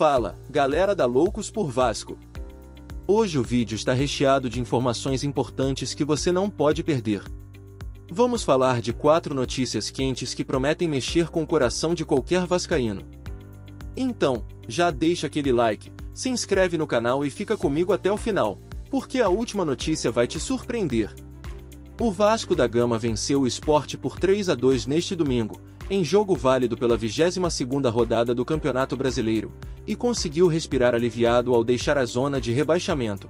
Fala, galera da Loucos por Vasco! Hoje o vídeo está recheado de informações importantes que você não pode perder. Vamos falar de 4 notícias quentes que prometem mexer com o coração de qualquer vascaíno. Então, já deixa aquele like, se inscreve no canal e fica comigo até o final, porque a última notícia vai te surpreender. O Vasco da Gama venceu o Sport por 3-2 neste domingo, em jogo válido pela 22ª rodada do Campeonato Brasileiro, e conseguiu respirar aliviado ao deixar a zona de rebaixamento.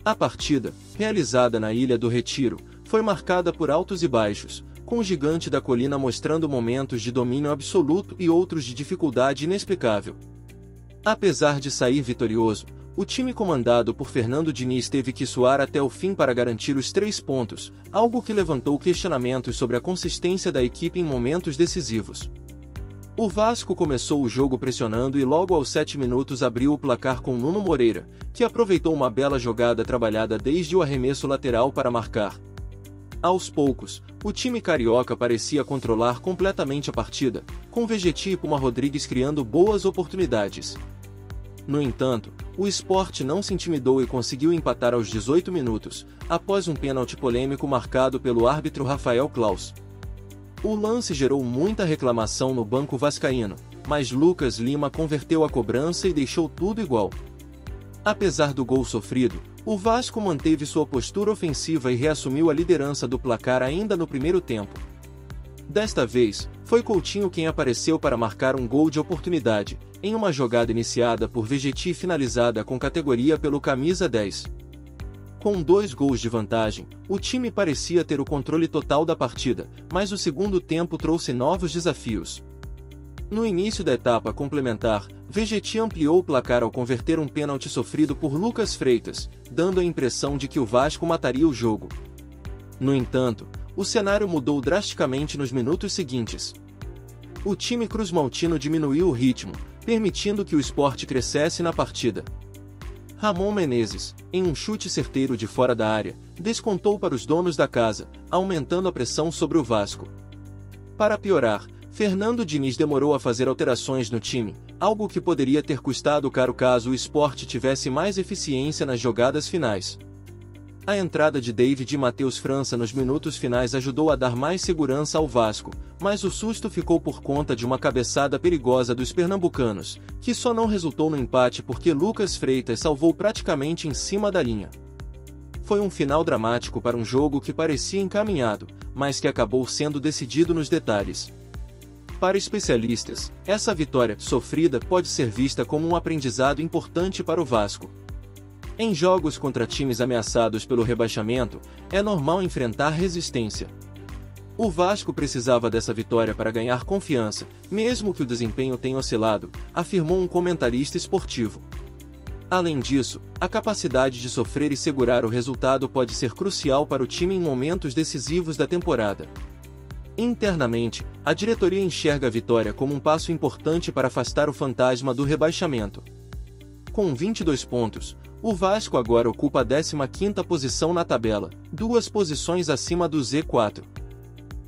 A partida, realizada na Ilha do Retiro, foi marcada por altos e baixos, com o Gigante da Colina mostrando momentos de domínio absoluto e outros de dificuldade inexplicável. Apesar de sair vitorioso, o time comandado por Fernando Diniz teve que suar até o fim para garantir os 3 pontos, algo que levantou questionamentos sobre a consistência da equipe em momentos decisivos. O Vasco começou o jogo pressionando e logo aos 7 minutos abriu o placar com Nuno Moreira, que aproveitou uma bela jogada trabalhada desde o arremesso lateral para marcar. Aos poucos, o time carioca parecia controlar completamente a partida, com Vegetti e Puma Rodrigues criando boas oportunidades. No entanto, o Sport não se intimidou e conseguiu empatar aos 18 minutos, após um pênalti polêmico marcado pelo árbitro Rafael Claus. O lance gerou muita reclamação no banco vascaíno, mas Lucas Lima converteu a cobrança e deixou tudo igual. Apesar do gol sofrido, o Vasco manteve sua postura ofensiva e reassumiu a liderança do placar ainda no primeiro tempo. Desta vez, foi Coutinho quem apareceu para marcar um gol de oportunidade, em uma jogada iniciada por Vegetti e finalizada com categoria pelo camisa 10. Com 2 gols de vantagem, o time parecia ter o controle total da partida, mas o segundo tempo trouxe novos desafios. No início da etapa complementar, Vegetti ampliou o placar ao converter um pênalti sofrido por Lucas Freitas, dando a impressão de que o Vasco mataria o jogo. No entanto, o cenário mudou drasticamente nos minutos seguintes. O time cruzmaltino diminuiu o ritmo, permitindo que o Sport crescesse na partida. Ramon Menezes, em um chute certeiro de fora da área, descontou para os donos da casa, aumentando a pressão sobre o Vasco. Para piorar, Fernando Diniz demorou a fazer alterações no time, algo que poderia ter custado caro caso o Sport tivesse mais eficiência nas jogadas finais. A entrada de David e Matheus França nos minutos finais ajudou a dar mais segurança ao Vasco, mas o susto ficou por conta de uma cabeçada perigosa dos pernambucanos, que só não resultou no empate porque Lucas Freitas salvou praticamente em cima da linha. Foi um final dramático para um jogo que parecia encaminhado, mas que acabou sendo decidido nos detalhes. Para especialistas, essa vitória sofrida pode ser vista como um aprendizado importante para o Vasco. Em jogos contra times ameaçados pelo rebaixamento, é normal enfrentar resistência. O Vasco precisava dessa vitória para ganhar confiança, mesmo que o desempenho tenha oscilado, afirmou um comentarista esportivo. Além disso, a capacidade de sofrer e segurar o resultado pode ser crucial para o time em momentos decisivos da temporada. Internamente, a diretoria enxerga a vitória como um passo importante para afastar o fantasma do rebaixamento. Com 22 pontos, o Vasco agora ocupa a 15ª posição na tabela, 2 posições acima do Z4.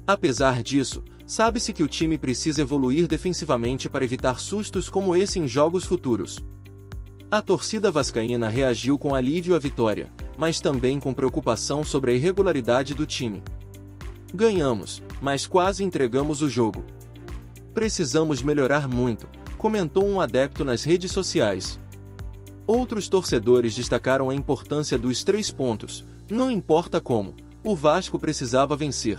Apesar disso, sabe-se que o time precisa evoluir defensivamente para evitar sustos como esse em jogos futuros. A torcida vascaína reagiu com alívio à vitória, mas também com preocupação sobre a irregularidade do time. Ganhamos, mas quase entregamos o jogo. Precisamos melhorar muito, comentou um adepto nas redes sociais. Outros torcedores destacaram a importância dos 3 pontos, não importa como, o Vasco precisava vencer.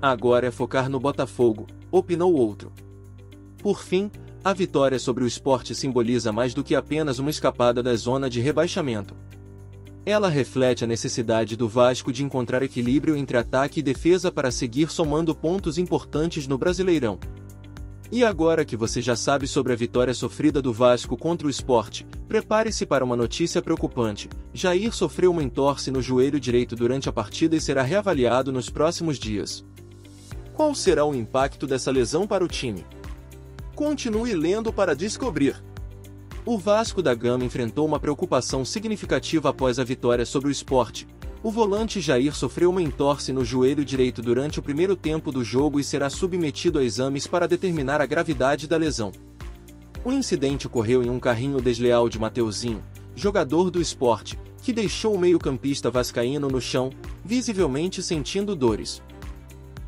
Agora é focar no Botafogo, opinou outro. Por fim, a vitória sobre o Sport simboliza mais do que apenas uma escapada da zona de rebaixamento. Ela reflete a necessidade do Vasco de encontrar equilíbrio entre ataque e defesa para seguir somando pontos importantes no Brasileirão. E agora que você já sabe sobre a vitória sofrida do Vasco contra o Sport, prepare-se para uma notícia preocupante. Jair sofreu uma entorse no joelho direito durante a partida e será reavaliado nos próximos dias. Qual será o impacto dessa lesão para o time? Continue lendo para descobrir. O Vasco da Gama enfrentou uma preocupação significativa após a vitória sobre o Sport. O volante Jair sofreu uma entorse no joelho direito durante o primeiro tempo do jogo e será submetido a exames para determinar a gravidade da lesão. O incidente ocorreu em um carrinho desleal de Mateuzinho, jogador do Sport, que deixou o meio-campista vascaíno no chão, visivelmente sentindo dores.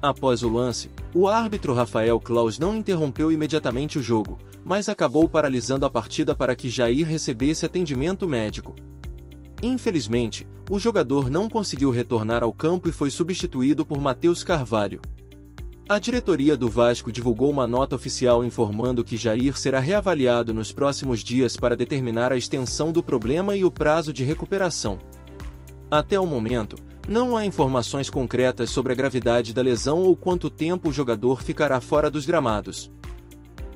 Após o lance, o árbitro Rafael Claus não interrompeu imediatamente o jogo, mas acabou paralisando a partida para que Jair recebesse atendimento médico. Infelizmente, o jogador não conseguiu retornar ao campo e foi substituído por Matheus Carvalho. A diretoria do Vasco divulgou uma nota oficial informando que Jair será reavaliado nos próximos dias para determinar a extensão do problema e o prazo de recuperação. Até o momento, não há informações concretas sobre a gravidade da lesão ou quanto tempo o jogador ficará fora dos gramados.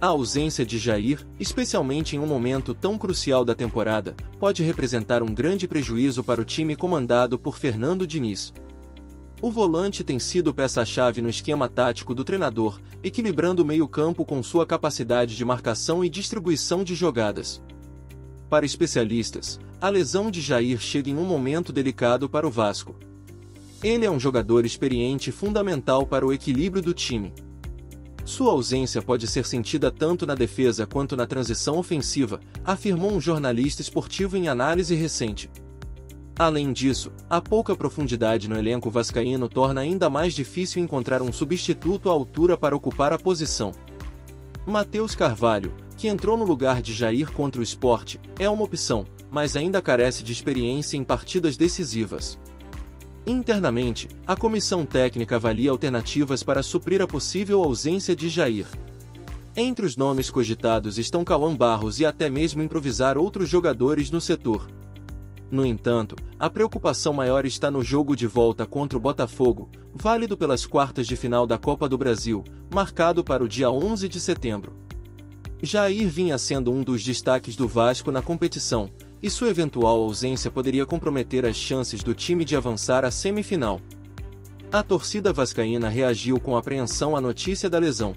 A ausência de Jair, especialmente em um momento tão crucial da temporada, pode representar um grande prejuízo para o time comandado por Fernando Diniz. O volante tem sido peça-chave no esquema tático do treinador, equilibrando o meio-campo com sua capacidade de marcação e distribuição de jogadas. Para especialistas, a lesão de Jair chega em um momento delicado para o Vasco. Ele é um jogador experiente e fundamental para o equilíbrio do time. Sua ausência pode ser sentida tanto na defesa quanto na transição ofensiva, afirmou um jornalista esportivo em análise recente. Além disso, a pouca profundidade no elenco vascaíno torna ainda mais difícil encontrar um substituto à altura para ocupar a posição. Matheus Carvalho, que entrou no lugar de Jair contra o Sport, é uma opção, mas ainda carece de experiência em partidas decisivas. Internamente, a comissão técnica avalia alternativas para suprir a possível ausência de Jair. Entre os nomes cogitados estão Cauã Barros e até mesmo improvisar outros jogadores no setor. No entanto, a preocupação maior está no jogo de volta contra o Botafogo, válido pelas quartas de final da Copa do Brasil, marcado para o dia 11 de setembro. Jair vinha sendo um dos destaques do Vasco na competição, e sua eventual ausência poderia comprometer as chances do time de avançar à semifinal. A torcida vascaína reagiu com apreensão à notícia da lesão.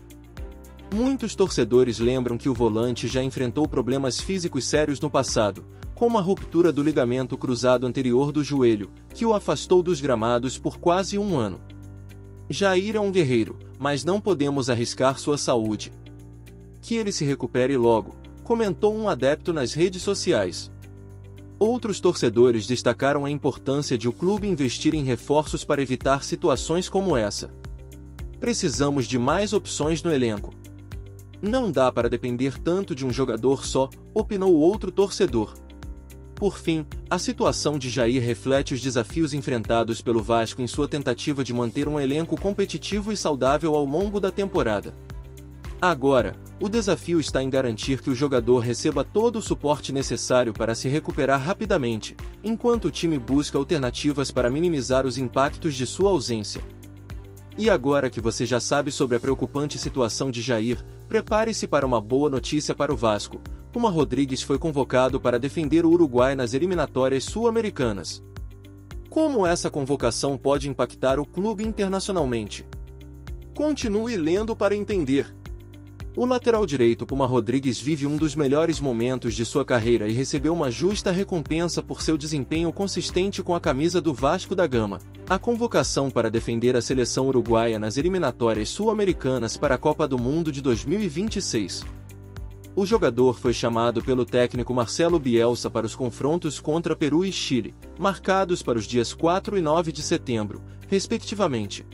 Muitos torcedores lembram que o volante já enfrentou problemas físicos sérios no passado, como a ruptura do ligamento cruzado anterior do joelho, que o afastou dos gramados por quase um ano. Jair é um guerreiro, mas não podemos arriscar sua saúde. Que ele se recupere logo, comentou um adepto nas redes sociais. Outros torcedores destacaram a importância de o clube investir em reforços para evitar situações como essa. Precisamos de mais opções no elenco. Não dá para depender tanto de um jogador só, opinou outro torcedor. Por fim, a situação de Jair reflete os desafios enfrentados pelo Vasco em sua tentativa de manter um elenco competitivo e saudável ao longo da temporada. Agora, o desafio está em garantir que o jogador receba todo o suporte necessário para se recuperar rapidamente, enquanto o time busca alternativas para minimizar os impactos de sua ausência. E agora que você já sabe sobre a preocupante situação de Jair, prepare-se para uma boa notícia para o Vasco. Puma Rodrigues foi convocado para defender o Uruguai nas eliminatórias sul-americanas. Como essa convocação pode impactar o clube internacionalmente? Continue lendo para entender. O lateral direito Puma Rodrigues vive um dos melhores momentos de sua carreira e recebeu uma justa recompensa por seu desempenho consistente com a camisa do Vasco da Gama. A convocação para defender a seleção uruguaia nas eliminatórias sul-americanas para a Copa do Mundo de 2026. O jogador foi chamado pelo técnico Marcelo Bielsa para os confrontos contra Peru e Chile, marcados para os dias 4 e 9 de setembro, respectivamente.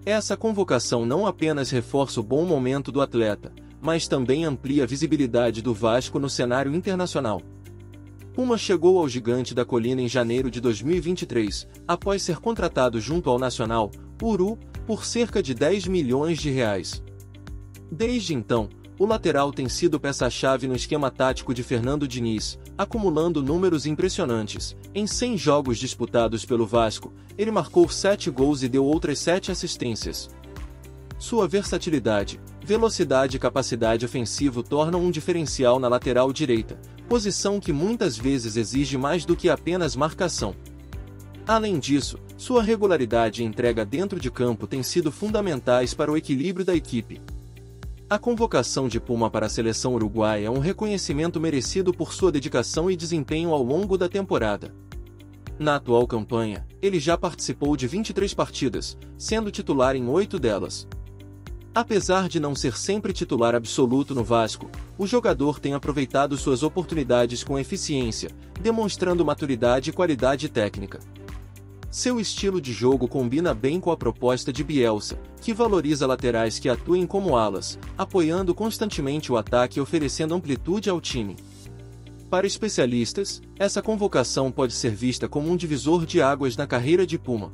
Essa convocação não apenas reforça o bom momento do atleta, mas também amplia a visibilidade do Vasco no cenário internacional. Puma chegou ao Gigante da Colina em janeiro de 2023, após ser contratado junto ao Nacional, Uru, por cerca de R$10 milhões. Desde então, o lateral tem sido peça-chave no esquema tático de Fernando Diniz, acumulando números impressionantes. Em 100 jogos disputados pelo Vasco, ele marcou 7 gols e deu outras 7 assistências. Sua versatilidade, velocidade e capacidade ofensiva tornam um diferencial na lateral direita, posição que muitas vezes exige mais do que apenas marcação. Além disso, sua regularidade e entrega dentro de campo têm sido fundamentais para o equilíbrio da equipe. A convocação de Puma para a seleção uruguaia é um reconhecimento merecido por sua dedicação e desempenho ao longo da temporada. Na atual campanha, ele já participou de 23 partidas, sendo titular em 8 delas. Apesar de não ser sempre titular absoluto no Vasco, o jogador tem aproveitado suas oportunidades com eficiência, demonstrando maturidade e qualidade técnica. Seu estilo de jogo combina bem com a proposta de Bielsa, que valoriza laterais que atuem como alas, apoiando constantemente o ataque e oferecendo amplitude ao time. Para especialistas, essa convocação pode ser vista como um divisor de águas na carreira de Puma.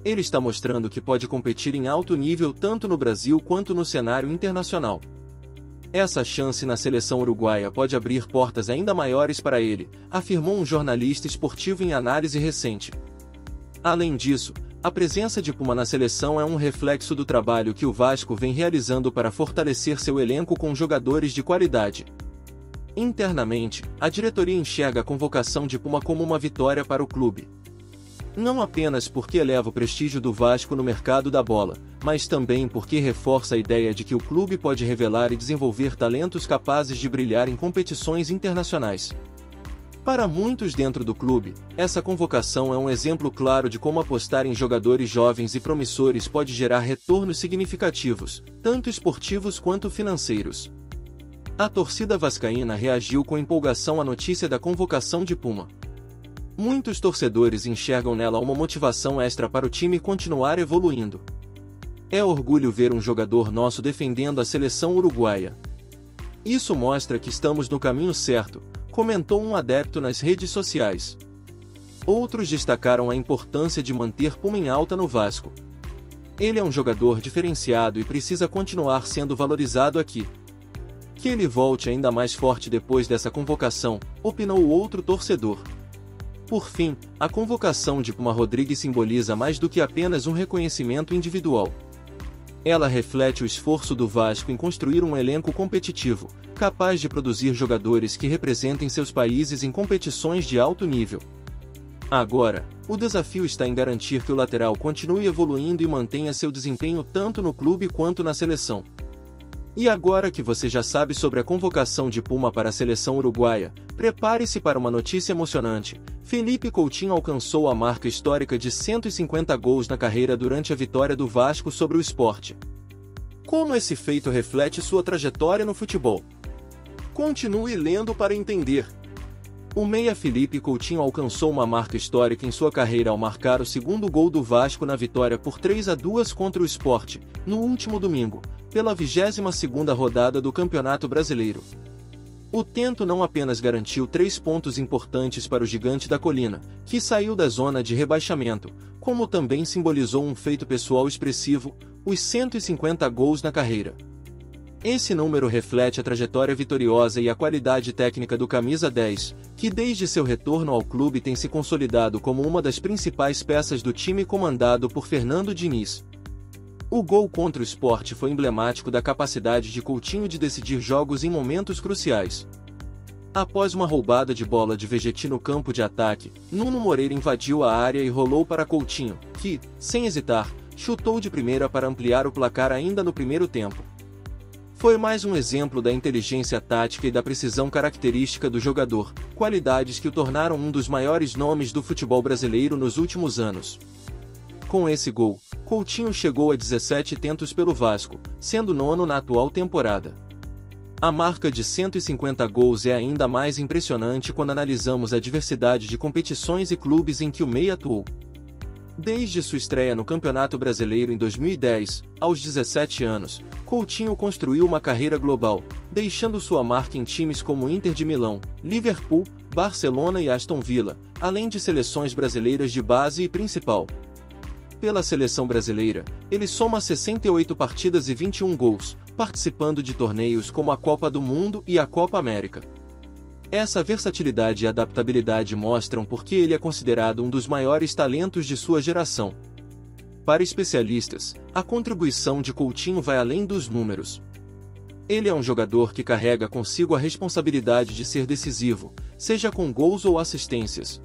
Ele está mostrando que pode competir em alto nível tanto no Brasil quanto no cenário internacional. Essa chance na seleção uruguaia pode abrir portas ainda maiores para ele, afirmou um jornalista esportivo em análise recente. Além disso, a presença de Puma na seleção é um reflexo do trabalho que o Vasco vem realizando para fortalecer seu elenco com jogadores de qualidade. Internamente, a diretoria enxerga a convocação de Puma como uma vitória para o clube. Não apenas porque eleva o prestígio do Vasco no mercado da bola, mas também porque reforça a ideia de que o clube pode revelar e desenvolver talentos capazes de brilhar em competições internacionais. Para muitos dentro do clube, essa convocação é um exemplo claro de como apostar em jogadores jovens e promissores pode gerar retornos significativos, tanto esportivos quanto financeiros. A torcida vascaína reagiu com empolgação à notícia da convocação de Puma. Muitos torcedores enxergam nela uma motivação extra para o time continuar evoluindo. É orgulho ver um jogador nosso defendendo a seleção uruguaia. Isso mostra que estamos no caminho certo, comentou um adepto nas redes sociais. Outros destacaram a importância de manter Puma em alta no Vasco. Ele é um jogador diferenciado e precisa continuar sendo valorizado aqui. Que ele volte ainda mais forte depois dessa convocação, opinou o outro torcedor. Por fim, a convocação de Puma Rodrigues simboliza mais do que apenas um reconhecimento individual. Ela reflete o esforço do Vasco em construir um elenco competitivo, capaz de produzir jogadores que representem seus países em competições de alto nível. Agora, o desafio está em garantir que o lateral continue evoluindo e mantenha seu desempenho tanto no clube quanto na seleção. E agora que você já sabe sobre a convocação de Puma para a seleção uruguaia, prepare-se para uma notícia emocionante. Felipe Coutinho alcançou a marca histórica de 150 gols na carreira durante a vitória do Vasco sobre o Sport. Como esse feito reflete sua trajetória no futebol? Continue lendo para entender. O meia Felipe Coutinho alcançou uma marca histórica em sua carreira ao marcar o segundo gol do Vasco na vitória por 3-2 contra o Sport, no último domingo, pela 22ª rodada do Campeonato Brasileiro. O tento não apenas garantiu 3 pontos importantes para o Gigante da Colina, que saiu da zona de rebaixamento, como também simbolizou um feito pessoal expressivo, os 150 gols na carreira. Esse número reflete a trajetória vitoriosa e a qualidade técnica do camisa 10, que desde seu retorno ao clube tem se consolidado como uma das principais peças do time comandado por Fernando Diniz. O gol contra o Sport foi emblemático da capacidade de Coutinho de decidir jogos em momentos cruciais. Após uma roubada de bola de Vegetti no campo de ataque, Nuno Moreira invadiu a área e rolou para Coutinho, que, sem hesitar, chutou de primeira para ampliar o placar ainda no primeiro tempo. Foi mais um exemplo da inteligência tática e da precisão característica do jogador, qualidades que o tornaram um dos maiores nomes do futebol brasileiro nos últimos anos. Com esse gol, Coutinho chegou a 17 tentos pelo Vasco, sendo nono na atual temporada. A marca de 150 gols é ainda mais impressionante quando analisamos a diversidade de competições e clubes em que o meia atuou. Desde sua estreia no Campeonato Brasileiro em 2010, aos 17 anos, Coutinho construiu uma carreira global, deixando sua marca em times como Inter de Milão, Liverpool, Barcelona e Aston Villa, além de seleções brasileiras de base e principal. Pela seleção brasileira, ele soma 68 partidas e 21 gols, participando de torneios como a Copa do Mundo e a Copa América. Essa versatilidade e adaptabilidade mostram por que ele é considerado um dos maiores talentos de sua geração. Para especialistas, a contribuição de Coutinho vai além dos números. Ele é um jogador que carrega consigo a responsabilidade de ser decisivo, seja com gols ou assistências.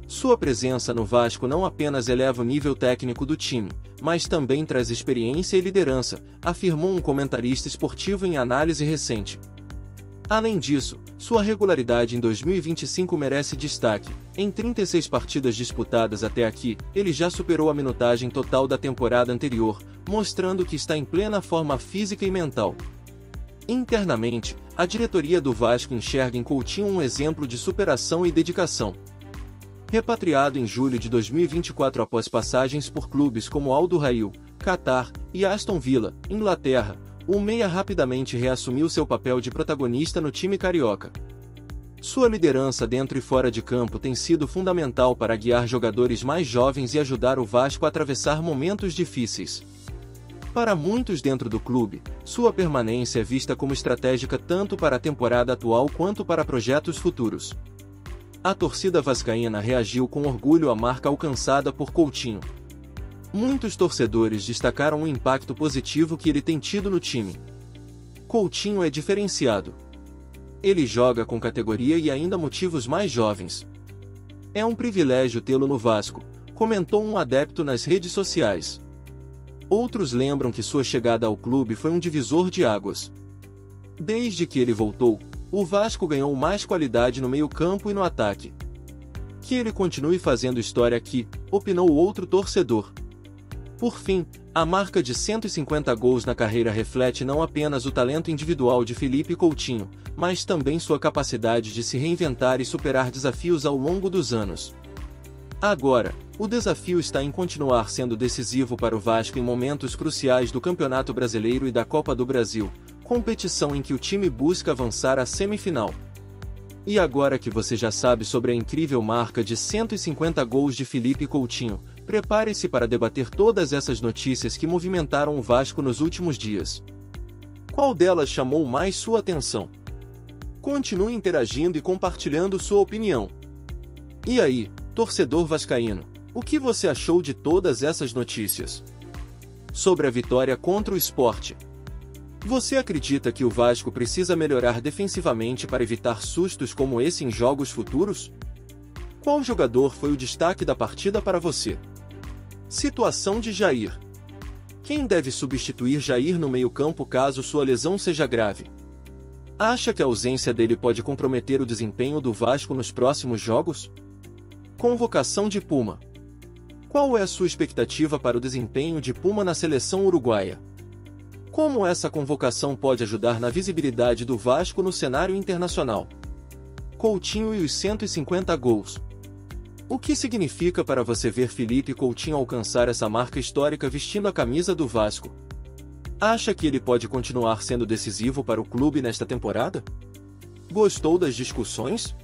Sua presença no Vasco não apenas eleva o nível técnico do time, mas também traz experiência e liderança, afirmou um comentarista esportivo em análise recente. Além disso, sua regularidade em 2025 merece destaque. Em 36 partidas disputadas até aqui, ele já superou a minutagem total da temporada anterior, mostrando que está em plena forma física e mental. Internamente, a diretoria do Vasco enxerga em Coutinho um exemplo de superação e dedicação. Repatriado em julho de 2024 após passagens por clubes como Al Duhail, Qatar e Aston Villa, Inglaterra, o meia rapidamente reassumiu seu papel de protagonista no time carioca. Sua liderança dentro e fora de campo tem sido fundamental para guiar jogadores mais jovens e ajudar o Vasco a atravessar momentos difíceis. Para muitos dentro do clube, sua permanência é vista como estratégica tanto para a temporada atual quanto para projetos futuros. A torcida vascaína reagiu com orgulho à marca alcançada por Coutinho. Muitos torcedores destacaram o impacto positivo que ele tem tido no time. Coutinho é diferenciado. Ele joga com categoria e ainda motiva os mais jovens. É um privilégio tê-lo no Vasco, comentou um adepto nas redes sociais. Outros lembram que sua chegada ao clube foi um divisor de águas. Desde que ele voltou, o Vasco ganhou mais qualidade no meio-campo e no ataque. Que ele continue fazendo história aqui, opinou outro torcedor. Por fim, a marca de 150 gols na carreira reflete não apenas o talento individual de Felipe Coutinho, mas também sua capacidade de se reinventar e superar desafios ao longo dos anos. Agora, o desafio está em continuar sendo decisivo para o Vasco em momentos cruciais do Campeonato Brasileiro e da Copa do Brasil, competição em que o time busca avançar à semifinal. E agora que você já sabe sobre a incrível marca de 150 gols de Felipe Coutinho, prepare-se para debater todas essas notícias que movimentaram o Vasco nos últimos dias. Qual delas chamou mais sua atenção? Continue interagindo e compartilhando sua opinião. E aí, torcedor vascaíno, o que você achou de todas essas notícias? Sobre a vitória contra o Sport. Você acredita que o Vasco precisa melhorar defensivamente para evitar sustos como esse em jogos futuros? Qual jogador foi o destaque da partida para você? Situação de Jair. Quem deve substituir Jair no meio-campo caso sua lesão seja grave? Acha que a ausência dele pode comprometer o desempenho do Vasco nos próximos jogos? Convocação de Puma. Qual é a sua expectativa para o desempenho de Puma na seleção uruguaia? Como essa convocação pode ajudar na visibilidade do Vasco no cenário internacional? Coutinho e os 150 gols. O que significa para você ver Felipe Coutinho alcançar essa marca histórica vestindo a camisa do Vasco? Acha que ele pode continuar sendo decisivo para o clube nesta temporada? Gostou das discussões?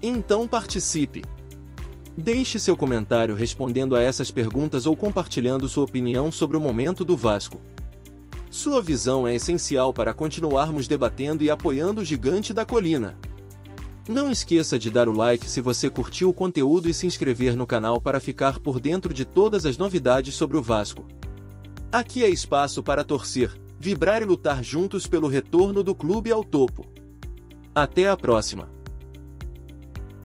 Então participe! Deixe seu comentário respondendo a essas perguntas ou compartilhando sua opinião sobre o momento do Vasco. Sua visão é essencial para continuarmos debatendo e apoiando o Gigante da Colina. Não esqueça de dar o like se você curtiu o conteúdo e se inscrever no canal para ficar por dentro de todas as novidades sobre o Vasco. Aqui é espaço para torcer, vibrar e lutar juntos pelo retorno do clube ao topo. Até a próxima!